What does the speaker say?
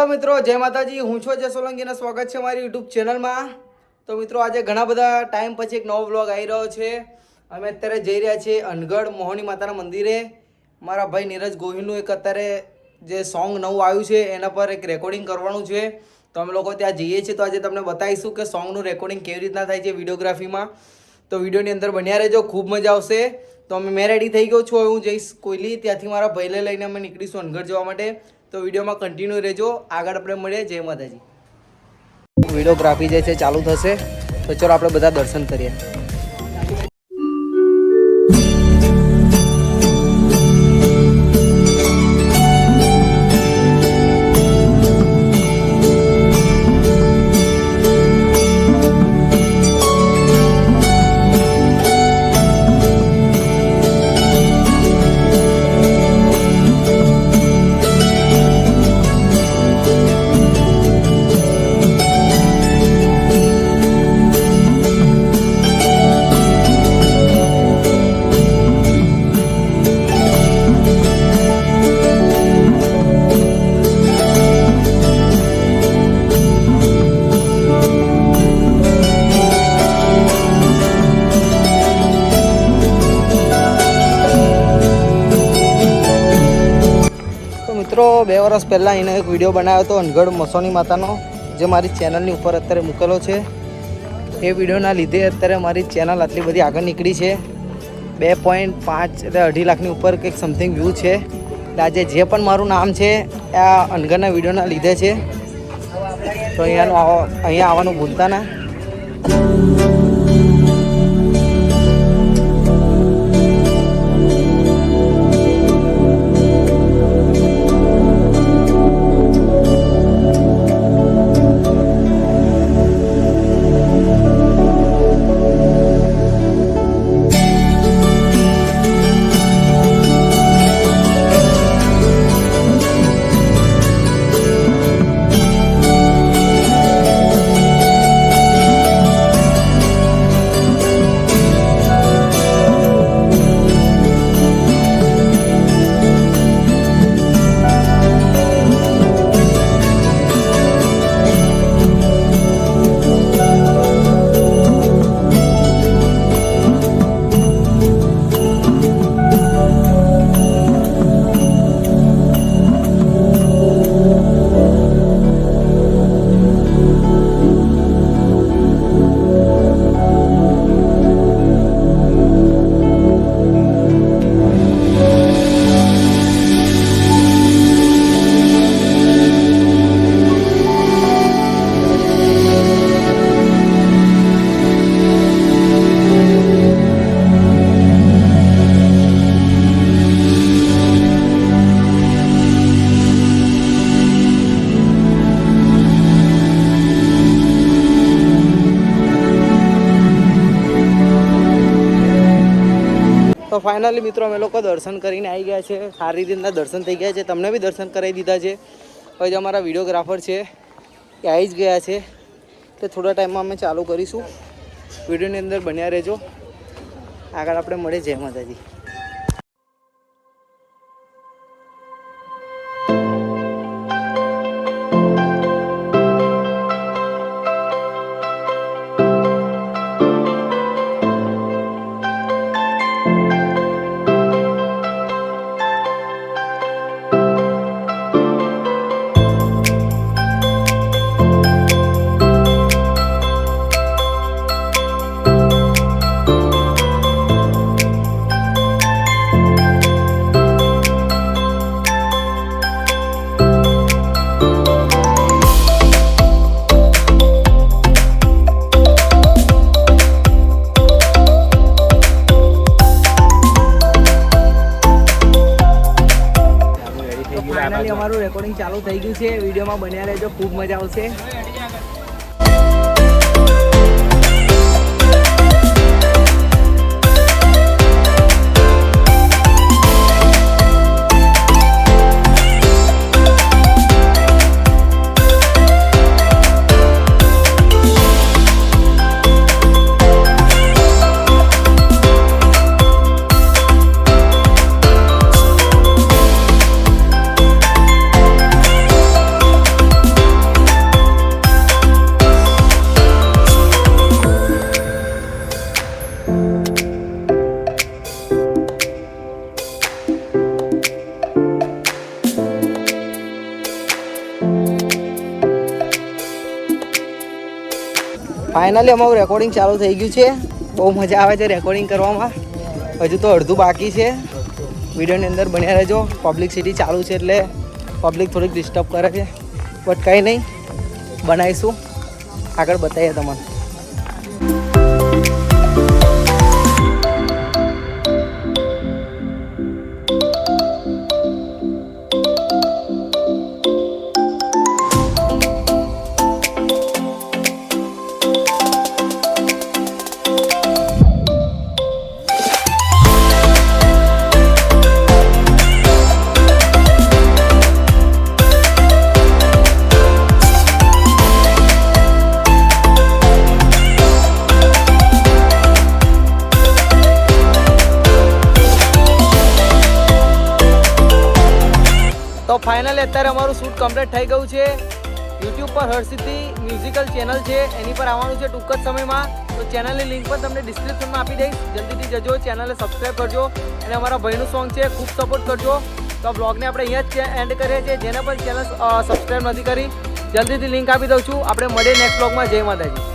Hello મિત્રો, જય માતાજી. હું છું જય સોલંકી અને સ્વાગત છે મારી યુટ્યુબ ચેનલમાં. તો મિત્રો આજે ઘણા બધા ટાઈમ પછી એક નવો વ્લોગ આવી રહ્યો છે. અમે અત્યારે જઈ રહ્યા છીએ અનગઢ મોહની માતાના મંદિરે. મારા ભાઈ નીરજ ગોહિલનું એક અત્યારે જે સોંગ નવું આવ્યું છે એના પર એક રેકોર્ડિંગ કરવાનું છે. તો અમે લોકો ત્યાં જઈએ છીએ. તો આજે તમને બતાવીશું કે સોંગનું રેકોર્ડિંગ કેવી રીતના થાય છે વિડીયોગ્રાફીમાં. તો વિડીયોની અંદર બન્યા રહેજો, ખૂબ મજા આવશે. તો મેં રેડી થઈ ગયો છું. હવે હું જઈશ કોયલી, ત્યાંથી મારા ભાઈને લઈને અમે નીકળીશું અનગઢ જવા માટે. તો વિડીયોમાં કન્ટિન્યુ રહેજો. આગળ આપણે મળીએ. જય માતાજી. વિડીયોગ્રાફી જે છે ચાલુ થશે. તો ચલો આપણે બધા દર્શન કરીએ. મિત્રો 2 વર્ષ પહેલાં એનો એક વિડીયો બનાવ્યો હતો અનગઢ મસોની માતાનો, જે મારી ચેનલની ઉપર અત્યારે મૂકેલો છે. એ વિડીયોના લીધે અત્યારે મારી ચેનલ આટલી બધી આગળ નીકળી છે. 2.5 એટલે 2.5 લાખની ઉપર કંઈક સમથિંગ વ્યૂ છે. એટલે આજે જે પણ મારું નામ છે આ અનગઢના વિડીયોના લીધે છે. તો અહીંયા આવવાનું ભૂલતા ના. તો ફાઇનલી મિત્રો અમે લોકો દર્શન કરીને આવી ગયા છે. સારી રીતના દર્શન થઈ ગયા છે. તમને બી દર્શન કરાવી દીધા છે. હવે જે અમારા વિડીયોગ્રાફર છે એ આવી જ ગયા છે. તો થોડા ટાઈમમાં અમે ચાલુ કરીશું. વિડીયોની અંદર બન્યા રહેજો. આગળ આપણે મળીએ. જય માતાજી. ફાઇનલી અમારું રેકોર્ડિંગ ચાલુ થઈ ગયું છે. વિડીયોમાં બન્યા રહેજો, ખૂબ મજા આવશે. ફાઇનલી અમારું રેકોર્ડિંગ ચાલુ થઈ ગયું છે. બહુ મજા આવે છે રેકોર્ડિંગ કરવામાં. હજુ તો અડધું બાકી છે. વિડીયોની અંદર બન્યા રહેજો. પબ્લિસિટી ચાલુ છે એટલે પબ્લિક થોડીક ડિસ્ટર્બ કરે છે, બટ કંઈ નહીં, બનાવીશું, આગળ બતાવીએ તમને. તો ફાઇનલી અત્યારે અમારું શૂટ કમ્પ્લીટ થઈ ગયું છે. યુટ્યુબ પર હર્ષિદ્ધિ મ્યુઝિકલ ચેનલ છે, એની પર આવવાનું છે ટૂંક જ સમયમાં. તો ચેનલની લિંક પણ તમને ડિસ્ક્રિપ્શનમાં આપી દઈશ. જલ્દીથી જજો, ચેનલને સબસ્ક્રાઈબ કરજો અને અમારા ભાઈનું સોંગ છે, ખૂબ સપોર્ટ કરજો. તો આ બ્લોગને આપણે અહીંયા જ એન્ડ કરીએ છીએ. જેને પણ ચેનલ સબસ્ક્રાઈબ નથી કરી, જલ્દીથી લિંક આપી દઉં છું. આપણે મળીએ નેક્સ્ટ બ્લોગમાં. જય માતાજી.